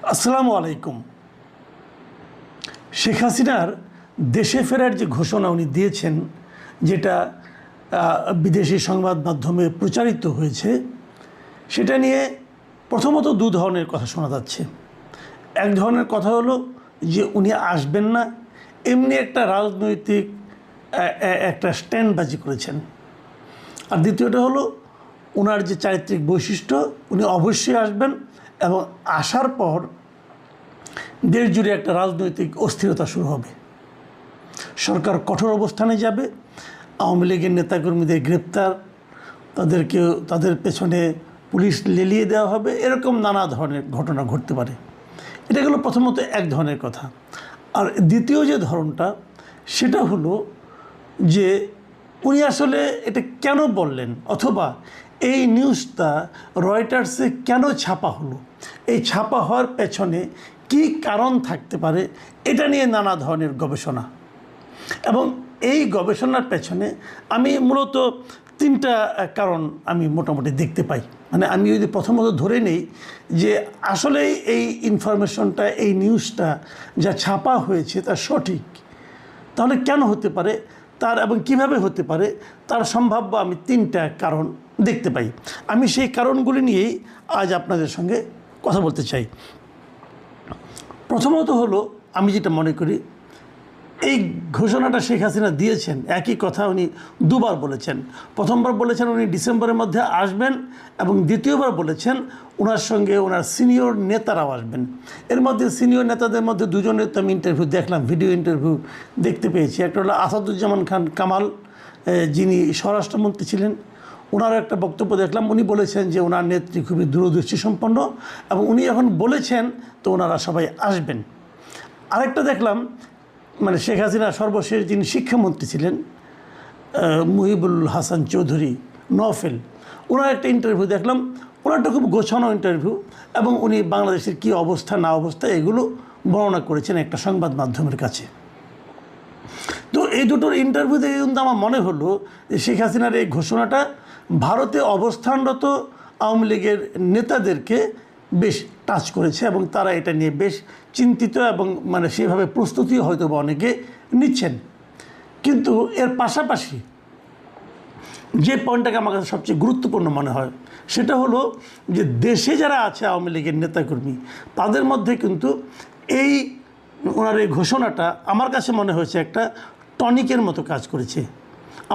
আসসালামু আলাইকুম। শেখ হাসিনার দেশে ফেরার যে ঘোষণা উনি দিয়েছেন, যেটা বিদেশি সংবাদ মাধ্যমে প্রচারিত হয়েছে, সেটা নিয়ে প্রথমত দু ধরনের কথা শোনা যাচ্ছে। এক ধরনের কথা হলো যে উনি আসবেন না, এমনি একটা রাজনৈতিক একটা স্ট্যান্ডবাজি করেছেন। আর দ্বিতীয়টা হলো ওনার যে চারিত্রিক বৈশিষ্ট্য, উনি অবশ্যই আসবেন এবং আসার পর দেশ জুড়ে একটা রাজনৈতিক অস্থিরতা শুরু হবে। সরকার কঠোর অবস্থানে যাবে, আওয়ামী লীগের নেতাকর্মীদের গ্রেপ্তার, তাদের পেছনে পুলিশ লেলিয়ে দেওয়া হবে, এরকম নানা ধরনের ঘটনা ঘটতে পারে। এটা গেল প্রথমত এক ধরনের কথা। আর দ্বিতীয় যে ধরনটা, সেটা হলো যে উনি আসলে এটা কেন বললেন, অথবা এই নিউজটা রয়টার্সে কেন ছাপা হলো, এই ছাপা হওয়ার পেছনে কী কারণ থাকতে পারে, এটা নিয়ে নানা ধরনের গবেষণা। এবং এই গবেষণার পেছনে আমি মূলত তিনটা কারণ আমি মোটামুটি দেখতে পাই। মানে আমি যদি প্রথমত ধরে নেই যে আসলেই এই ইনফরমেশনটা, এই নিউজটা যা ছাপা হয়েছে তা সঠিক, তাহলে কেন হতে পারে তার, এবং কিভাবে হতে পারে তার সম্ভাব্য আমি তিনটা কারণ দেখতে পাই। আমি সেই কারণগুলি নিয়েই আজ আপনাদের সঙ্গে কথা বলতে চাই। প্রথমত হলো, আমি যেটা মনে করি, এই ঘোষণাটা শেখ হাসিনা দিয়েছেন, একই কথা উনি দুবার বলেছেন। প্রথমবার বলেছেন উনি ডিসেম্বরের মধ্যে আসবেন, এবং দ্বিতীয়বার বলেছেন ওনার সঙ্গে ওনার সিনিয়র নেতারাও আসবেন। এর মধ্যে সিনিয়র নেতাদের মধ্যে দুজনের তো আমি ইন্টারভিউ দেখলাম, ভিডিও ইন্টারভিউ দেখতে পেয়েছি। একটা হলো আসাদুজ্জামান খান কামাল, যিনি স্বরাষ্ট্রমন্ত্রী ছিলেন, ওনার একটা বক্তব্য দেখলাম। উনি বলেছেন যে ওনার নেত্রী খুবই দূরদৃষ্টি সম্পন্ন, এবং উনি এখন বলেছেন তো ওনারা সবাই আসবেন। আরেকটা দেখলাম, মানে শেখ হাসিনা সর্বশেষ যিনি শিক্ষামন্ত্রী ছিলেন, মুহিবুল হাসান চৌধুরী নওফেল, ওনার একটা ইন্টারভিউ দেখলাম। ওনারটা খুব গোছানো ইন্টারভিউ, এবং উনি বাংলাদেশের কী অবস্থা না অবস্থা এগুলো বর্ণনা করেছেন একটা সংবাদ মাধ্যমের কাছে। তো এই দুটোর ইন্টারভিউ দেখে কিন্তু আমার মনে হলো যে শেখ হাসিনার এই ঘোষণাটা ভারতে অবস্থানরত আওয়ামী লীগের নেতাদেরকে বেশ টাচ করেছে, এবং তারা এটা নিয়ে বেশ চিন্তিত, এবং মানে সেভাবে প্রস্তুতিও হয়তো বা অনেকে নিচ্ছেন। কিন্তু এর পাশাপাশি যে পয়েন্টটাকে আমার কাছে সবচেয়ে গুরুত্বপূর্ণ মনে হয়, সেটা হলো যে দেশে যারা আছে আওয়ামী লীগের নেতাকর্মী, তাদের মধ্যে কিন্তু এই ওনার এই ঘোষণাটা আমার কাছে মনে হয়েছে একটা টনিকের মতো কাজ করেছে।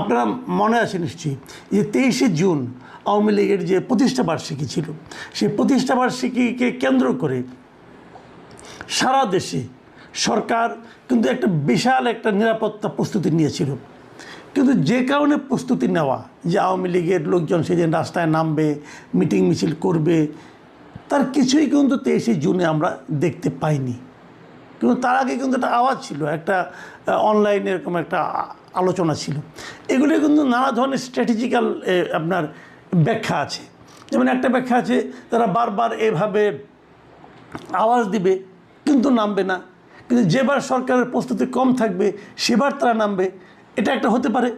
আপনারা মনে আছে নিশ্চয়ই যে 23শে জুন আওয়ামী লীগের যে প্রতিষ্ঠাবার্ষিকী ছিল, সেই প্রতিষ্ঠাবার্ষিকীকে কেন্দ্র করে সারা দেশে সরকার কিন্তু একটা বিশাল একটা নিরাপত্তা প্রস্তুতি নিয়েছিল। কিন্তু যে কারণে প্রস্তুতি নেওয়া, যে আওয়ামী লীগের লোকজন সেদিন রাস্তায় নামবে, মিটিং মিছিল করবে, তার কিছুই কিন্তু 23শে জুনে আমরা দেখতে পাইনি। কিন্তু তার আগে কিন্তু একটা আওয়াজ ছিল, একটা অনলাইনে এরকম একটা আলোচনা ছিল। এগুলো কিন্তু নানা ধরনের স্ট্র্যাটেজিক্যাল আপনার ব্যাখ্যা আছে। যেমন একটা ব্যাখ্যা আছে, তারা বারবার এভাবে আওয়াজ দিবে কিন্তু নামবে না, কিন্তু যেবার সরকারের প্রস্তুতি কম থাকবে সেবার তারা নামবে, এটা একটা হতে পারে।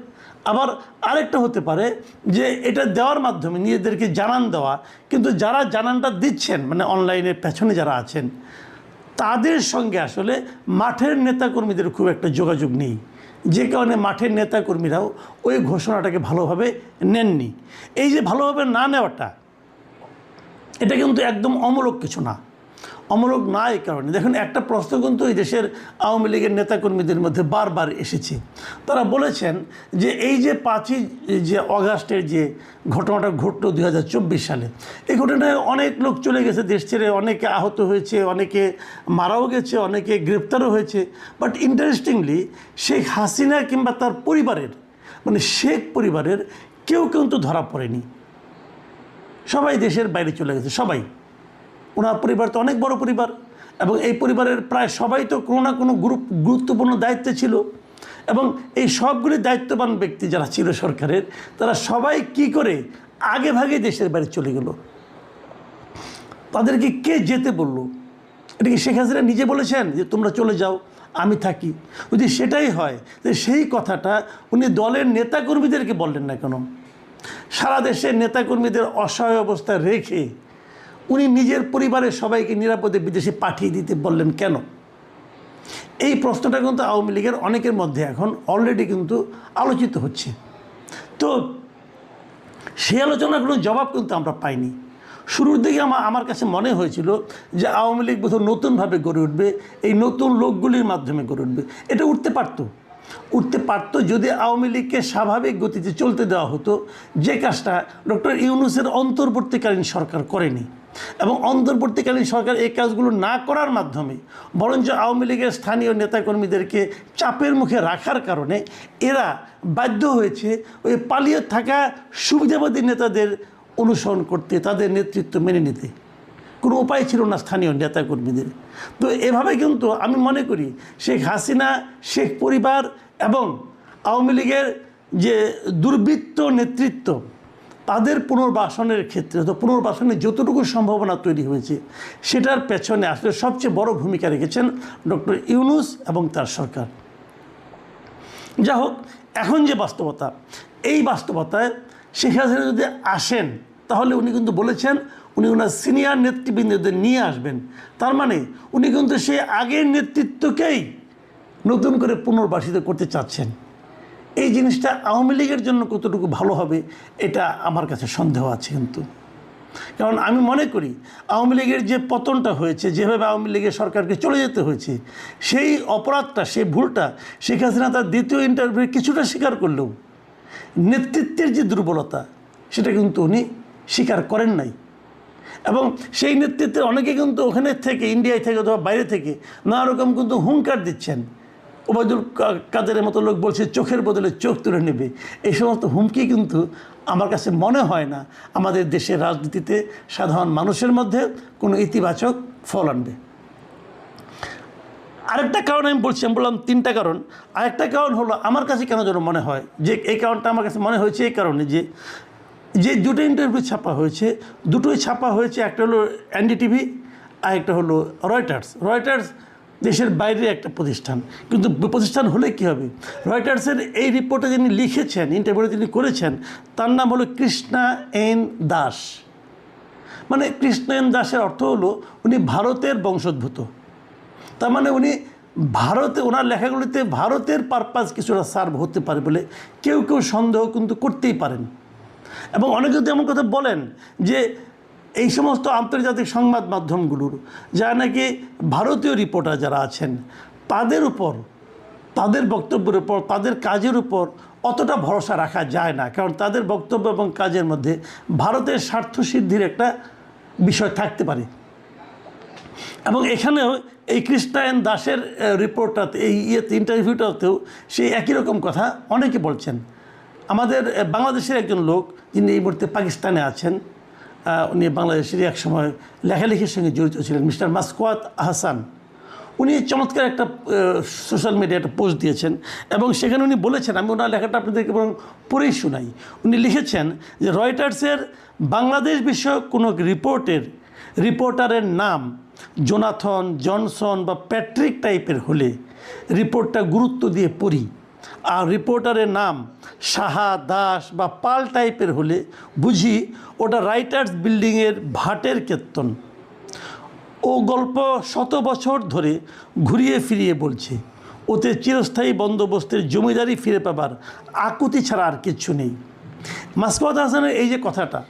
আবার আরেকটা হতে পারে যে এটা দেওয়ার মাধ্যমে নিজেদেরকে জানান দেওয়া, কিন্তু যারা জানানটা দিচ্ছেন, মানে অনলাইনের পেছনে যারা আছেন, তাদের সঙ্গে আসলে মাঠের নেতাকর্মীদের খুব একটা যোগাযোগ নেই, যে কারণে মাঠের নেতাকর্মীরাও ওই ঘোষণাটাকে ভালোভাবে নেননি। এই যে ভালোভাবে না নেওয়াটা, এটা কিন্তু একদম অমূলক কিছু না। অমূলক না এই কারণে, দেখুন একটা প্রশ্ন কিন্তু এই দেশের আওয়ামী লীগের নেতাকর্মীদের মধ্যে বারবার এসেছে। তারা বলেছেন যে এই যে 5ই যে অগাস্টের যে ঘটনাটা ঘটলো 2024 সালে, এই ঘটনায় অনেক লোক চলে গেছে দেশ ছেড়ে, অনেকে আহত হয়েছে, অনেকে মারাও গেছে, অনেকে গ্রেপ্তারও হয়েছে। বাট ইন্টারেস্টিংলি শেখ হাসিনা কিংবা তার পরিবারের, মানে শেখ পরিবারের কেউ কিন্তু ধরা পড়েনি। সবাই দেশের বাইরে চলে গেছে, সবাই। ওনার পরিবার তো অনেক বড় পরিবার, এবং এই পরিবারের প্রায় সবাই তো কোনো না কোনো গুরুত্বপূর্ণ দায়িত্বে ছিল, এবং এই সবগুলি দায়িত্ববান ব্যক্তি যারা ছিল সরকারের, তারা সবাই কি করে আগে ভাগে দেশের বাইরে চলে গেল। তাদেরকে কে যেতে বলল? এটা কি শেখ হাসিনা নিজে বলেছেন যে তোমরা চলে যাও, আমি থাকি? যদি সেটাই হয়, তো সেই কথাটা উনি দলের নেতাকর্মীদেরকে বললেন না কেন? সারা দেশের নেতাকর্মীদের অসহায় অবস্থায় রেখে উনি নিজের পরিবারের সবাইকে নিরাপদে বিদেশে পাঠিয়ে দিতে বললেন কেন? এই প্রশ্নটা কিন্তু আওয়ামী লীগের অনেকের মধ্যে এখন অলরেডি কিন্তু আলোচিত হচ্ছে। তো সেই আলোচনার কোনো জবাব কিন্তু আমরা পাইনি। শুরুর দিকে আমার কাছে মনে হয়েছিল যে আওয়ামী লীগ বোধহয় নতুনভাবে গড়ে উঠবে, এই নতুন লোকগুলির মাধ্যমে গড়ে উঠবে। এটা উঠতে পারতো যদি আওয়ামী লীগকে স্বাভাবিক গতিতে চলতে দেওয়া হতো, যে কাজটা ডক্টর ইউনূসের অন্তর্বর্তীকালীন সরকার করেনি। এবং অন্তর্বর্তীকালীন সরকার এই কাজগুলো না করার মাধ্যমে বরঞ্চ আওয়ামী লীগের স্থানীয় নেতাকর্মীদেরকে চাপের মুখে রাখার কারণে এরা বাধ্য হয়েছে ওই পালিয়ে থাকা সুবিধাবাদী নেতাদের অনুসরণ করতে, তাদের নেতৃত্ব মেনে নিতে। কোনো উপায় ছিল না স্থানীয় নেতাকর্মীদের। তো এভাবে কিন্তু আমি মনে করি শেখ হাসিনা, শেখ পরিবার এবং আওয়ামী লীগের যে দুর্বৃত্ত নেতৃত্ব, তাদের পুনর্বাসনের ক্ষেত্রে তো পুনর্বাসনের যতটুকু সম্ভাবনা তৈরি হয়েছে সেটার পেছনে আসলে সবচেয়ে বড় ভূমিকা রেখেছেন ডক্টর ইউনূস এবং তার সরকার। যা হোক, এখন যে বাস্তবতা, এই বাস্তবতায় শেখ হাসিনা যদি আসেন তাহলে উনি কিন্তু বলেছেন উনি ওনার সিনিয়র নেতৃবৃন্দদের নিয়ে আসবেন। তার মানে উনি কিন্তু সেই আগের নেতৃত্বকেই নতুন করে পুনর্বাসিত করতে চাচ্ছেন। এই জিনিসটা আওয়ামী লীগের জন্য কতটুকু ভালো হবে এটা আমার কাছে সন্দেহ আছে কিন্তু। কারণ আমি মনে করি আওয়ামী লীগের যে পতনটা হয়েছে, যেভাবে আওয়ামী লীগের সরকারকে চলে যেতে হয়েছে, সেই অপরাধটা, সেই ভুলটা শেখ হাসিনা তার দ্বিতীয় ইন্টারভিউ কিছুটা স্বীকার করলেও নেতৃত্বের যে দুর্বলতা সেটা কিন্তু উনি স্বীকার করেন নাই। এবং সেই নেতৃত্বের অনেকে কিন্তু ওখানে থেকে, ইন্ডিয়ায় থেকে অথবা বাইরে থেকে নানা রকম কিন্তু হুঙ্কার দিচ্ছেন। ওবায়দুল কাদেরের মতো লোক বলছে চোখের বদলে চোখ তুলে নেবে। এই সমস্ত হুমকি কিন্তু আমার কাছে মনে হয় না আমাদের দেশের রাজনীতিতে সাধারণ মানুষের মধ্যে কোনো ইতিবাচক ফল আনবে। আরেকটা কারণ আমি বললাম তিনটা কারণ। আরেকটা কারণ হলো আমার কাছে কেন যেন মনে হয় যে এই কারণটা আমার কাছে মনে হয়েছে এই কারণে যে দুটো ইন্টারভিউ ছাপা হয়েছে, দুটোই ছাপা হয়েছে, একটা হলো এনডিটিভি আর একটা হলো রয়টার্স দেশের বাইরে একটা প্রতিষ্ঠান। কিন্তু প্রতিষ্ঠান হলে কী হবে, রয়টার্সের এই রিপোর্টে যিনি লিখেছেন, ইন্টারভিউটা যিনি করেছেন, তার নাম হলো কৃষ্ণা এন দাস। মানে কৃষ্ণ এন দাসের অর্থ হলো উনি ভারতের বংশোদ্ভূত। তার মানে উনি ভারতে, ওনার লেখাগুলিতে ভারতের পারপাস কিছুটা সার্ভ হতে পারে বলে কেউ সন্দেহ কিন্তু করতেই পারেন। এবং অনেকে যদি এমন কথা বলেন যে এই সমস্ত আন্তর্জাতিক সংবাদ মাধ্যমগুলোর যারা নাকি ভারতীয় রিপোর্টার যারা আছেন তাদের উপর, তাদের বক্তব্যের উপর, তাদের কাজের উপর অতটা ভরসা রাখা যায় না। কারণ তাদের বক্তব্য এবং কাজের মধ্যে ভারতের স্বার্থসিদ্ধির একটা বিষয় থাকতে পারে। এবং এখানেও এই কৃষ্ণা এন দাসের রিপোর্টটাতে, এই ইন্টারভিউটাতেও সেই একই রকম কথা অনেকে বলছেন। আমাদের বাংলাদেশের একজন লোক যিনি এই মুহূর্তে পাকিস্তানে আছেন, উনি বাংলাদেশের এক সময় লেখালেখির সঙ্গে জড়িত ছিলেন, মিস্টার মাসকুয়াত আহসান। উনি চমৎকার একটা সোশ্যাল মিডিয়ায় একটা পোস্ট দিয়েছেন এবং সেখানে উনি বলেছেন, আমি ওনার লেখাটা আপনাদেরকে বরং পড়েই শোনাই। উনি লিখেছেন যে রয়টার্সের বাংলাদেশ বিষয়ক কোনো রিপোর্টারের নাম জোনাথন, জনসন বা প্যাট্রিক টাইপের হলে রিপোর্টটা গুরুত্ব দিয়ে পড়ি, আর রিপোর্টারের নাম সাহা, দাস বা পাল টাইপের হলে বুঝি ওটা রাইটার্স বিল্ডিংয়ের ভাটের কীর্তন। ও গল্প 100 বছর ধরে ঘুরিয়ে ফিরিয়ে বলছে, ওতে চিরস্থায়ী বন্দোবস্তের জমিদারি ফিরে পাবার আকুতি ছাড়া আর কিচ্ছু নেই। মাসকুয়াত হাসানের এই যে কথাটা,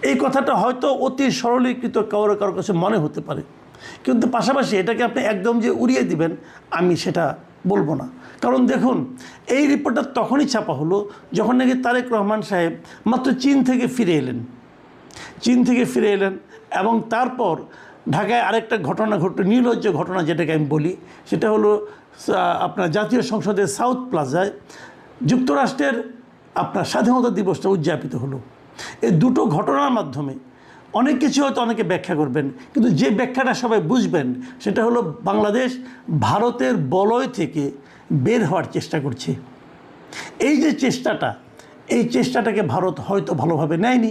এই কথাটা হয়তো অতি সরলীকৃত কারো কাছে মনে হতে পারে, কিন্তু পাশাপাশি এটাকে আপনি একদম যে উড়িয়ে দিবেন আমি সেটা বলবো না। কারণ দেখুন, এই রিপোর্টটা তখনই ছাপা হলো যখন নাকি তারেক রহমান সাহেব মাত্র চীন থেকে ফিরে এলেন এবং তারপর ঢাকায় আরেকটা ঘটনা ঘটল, নির্লজ্জ ঘটনা যেটাকে আমি বলি, সেটা হলো আপনার জাতীয় সংসদের সাউথ প্লাজায় যুক্তরাষ্ট্রের আপনার স্বাধীনতা দিবসটা উদযাপিত হলো। এই দুটো ঘটনার মাধ্যমে অনেক কিছু হয়তো অনেকে ব্যাখ্যা করবেন, কিন্তু যে ব্যাখ্যাটা সবাই বুঝবেন সেটা হলো বাংলাদেশ ভারতের বলয় থেকে বের হওয়ার চেষ্টা করছে। এই যে চেষ্টাটাকে ভারত হয়তো ভালোভাবে নেয়নি,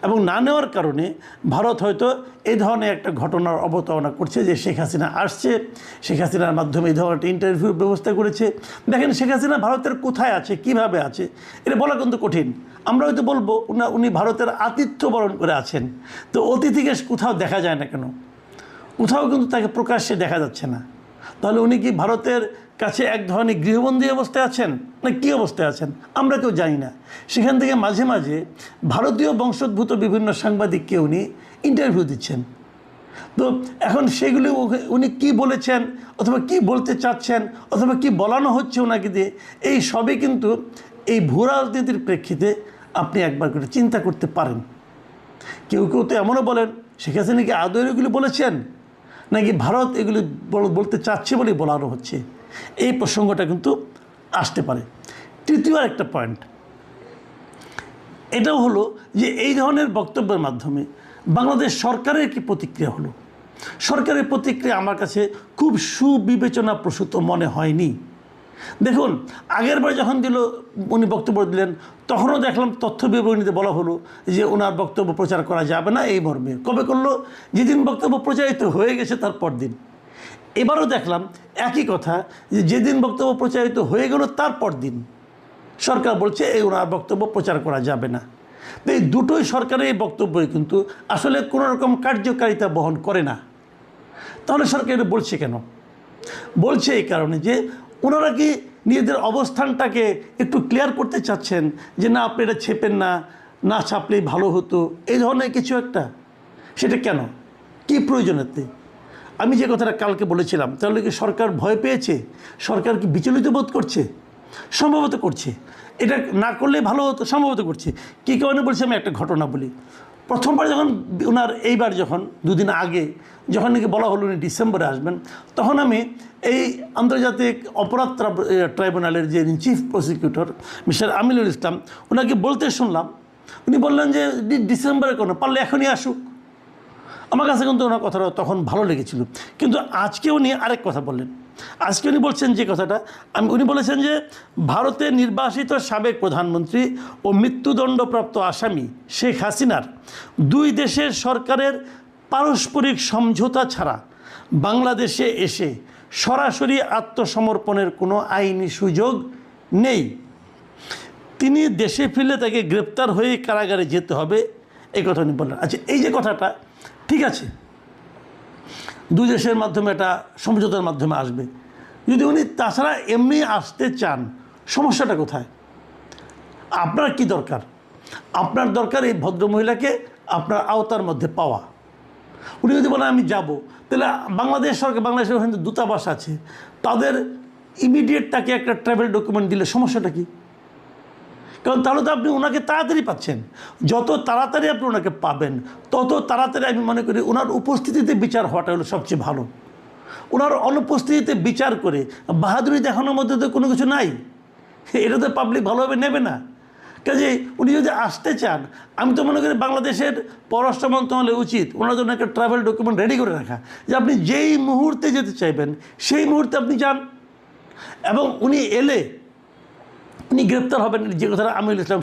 এবং না নেওয়ার কারণে ভারত হয়তো এই ধরনের একটা ঘটনার অবতারণা করছে যে শেখ হাসিনা আসছে, শেখ হাসিনার মাধ্যমে এই ধরনের ইন্টারভিউর ব্যবস্থা করেছে। দেখেন শেখ হাসিনা ভারতের কোথায় আছে, কিভাবে আছে, এটা বলা কিন্তু কঠিন। আমরা হয়তো বলবো উনি ভারতের আতিথ্য বরণ করে আছেন, তো অতিথিকে কোথাও দেখা যায় না কেন, কোথাও কিন্তু তাকে প্রকাশ্যে দেখা যাচ্ছে না। তাহলে উনি কি ভারতের কাছে এক ধরনের গৃহবন্দী অবস্থায় আছেন না কী অবস্থায় আছেন আমরা কেউ জানি না। সেখান থেকে মাঝে মাঝে ভারতীয় বংশোদ্ভূত বিভিন্ন সাংবাদিককে উনি ইন্টারভিউ দিচ্ছেন। তো এখন সেগুলি উনি কি বলেছেন অথবা কি বলতে চাচ্ছেন অথবা কি বলানো হচ্ছে ওনাকে দিয়ে, এই সবই কিন্তু এই ভূ রাজনীতির প্রেক্ষিতে আপনি একবার করে চিন্তা করতে পারেন। কেউ কেউ তো এমনও বলেন শেখ হাসিনা কি আদৌ এগুলি বলেছেন নাকি ভারত এগুলি বলতে চাচ্ছে বলেই বলানো হচ্ছে, এই প্রসঙ্গটা কিন্তু আসতে পারে। তৃতীয় একটা পয়েন্ট এটাও হলো যে এই ধরনের বক্তব্যের মাধ্যমে বাংলাদেশ সরকারের কি প্রতিক্রিয়া হলো। সরকারের প্রতিক্রিয়া আমার কাছে খুব সুবিবেচনাপ্রসূত মনে হয়নি। দেখুন আগের বার যখন উনি বক্তব্য দিলেন তখনও দেখলাম তথ্য বিবরণীতে বলা হলো যে ওনার বক্তব্য প্রচার করা যাবে না এই মর্মে। কবে করলো? যেদিন বক্তব্য প্রচারিত হয়ে গেছে তার পরদিন। এবারও দেখলাম একই কথা, যে যেদিন বক্তব্য প্রচারিত হয়ে গেল তার পরদিন সরকার বলছে এই ওনার বক্তব্য প্রচার করা যাবে না। তো এই দুটোই সরকারের এই বক্তব্যই কিন্তু আসলে কোনো রকম কার্যকারিতা বহন করে না। তাহলে সরকার এটা বলছে কেন? বলছে এই কারণে যে ওনারা কি নিজেদের অবস্থানটাকে একটু ক্লিয়ার করতে চাচ্ছেন যে না আপনি এটা ছেপেন না, না ছাপলেই ভালো হতো, এই ধরনের কিছু একটা। সেটা কেন, কী প্রয়োজনেতে? আমি যে কথাটা কালকে বলেছিলাম, তাহলে কি সরকার ভয় পেয়েছে? সরকার কি বিচলিত বোধ করছে? সম্ভবত করছে। এটা না করলে ভালো হতো, সম্ভবত করছে। কী কারণে বলছি আমি একটা ঘটনা বলি। প্রথমবার যখন ওনার এইবার যখন দুদিন আগে যখন নাকি বলা হলো উনি ডিসেম্বরে আসবেন, তখন আমি এই আন্তর্জাতিক অপরাধ ট্রাইব্যুনালের যে chief prosecutor mister Aminul Islam ওনাকে বলতে শুনলাম, উনি বললেন যে ডিসেম্বরে কোনো পারলে এখনই আসুক। আমার কাছে কিন্তু ওনার কথাটা তখন ভালো লেগেছিল। কিন্তু আজকে উনি আরেক কথা বললেন। আজকে উনি বলছেন যে কথাটা, উনি বলেছেন যে ভারতে নির্বাসিত সাবেক প্রধানমন্ত্রী ও মৃত্যুদণ্ডপ্রাপ্ত আসামি শেখ হাসিনার দুই দেশের সরকারের পারস্পরিক সমঝোতা ছাড়া বাংলাদেশে এসে সরাসরি আত্মসমর্পণের কোনো আইনি সুযোগ নেই। তিনি দেশে ফিরলে তাকে গ্রেপ্তার হয়ে কারাগারে যেতে হবে, এই কথা উনি বললেন। আচ্ছা, এই যে কথাটা ঠিক আছে, দুই দেশের মাধ্যমে একটা সমঝোতার মাধ্যমে আসবে। যদি উনি তাছাড়া এমনি আসতে চান, সমস্যাটা কোথায়? আপনার কি দরকার? আপনার দরকার এই ভদ্রমহিলাকে আপনার আওতার মধ্যে পাওয়া। উনি যদি বলেন আমি যাব, তাহলে বাংলাদেশ সরকার, বাংলাদেশের ওখানে দূতাবাস আছে, তাদের ইমিডিয়েট তাকে একটা ট্রাভেল ডকুমেন্ট দিলে সমস্যাটা কী? কারণ তাহলে তো আপনি ওনাকে তাড়াতাড়ি পাচ্ছেন। যত তাড়াতাড়ি আপনি ওনাকে পাবেন তত তাড়াতাড়ি আমি মনে করি ওনার উপস্থিতিতে বিচার হওয়াটা হলো সবচেয়ে ভালো। ওনার অনুপস্থিতিতে বিচার করে বাহাদুরি দেখানোর মধ্যে তো কোনো কিছু নাই, এটা তো পাবলিক ভালোভাবে নেবে না। কাজে উনি যদি আসতে চান, আমি তো মনে করি বাংলাদেশের পররাষ্ট্র মন্ত্রণালয় উচিত ওনার জন্য একটা ট্রাভেল ডকুমেন্ট রেডি করে রাখা, যে আপনি যেই মুহূর্তে যেতে চাইবেন সেই মুহূর্তে আপনি যান। এবং উনি এলে উনি গ্রেপ্তার হবেন, যে কথাটা আমিনুল ইসলাম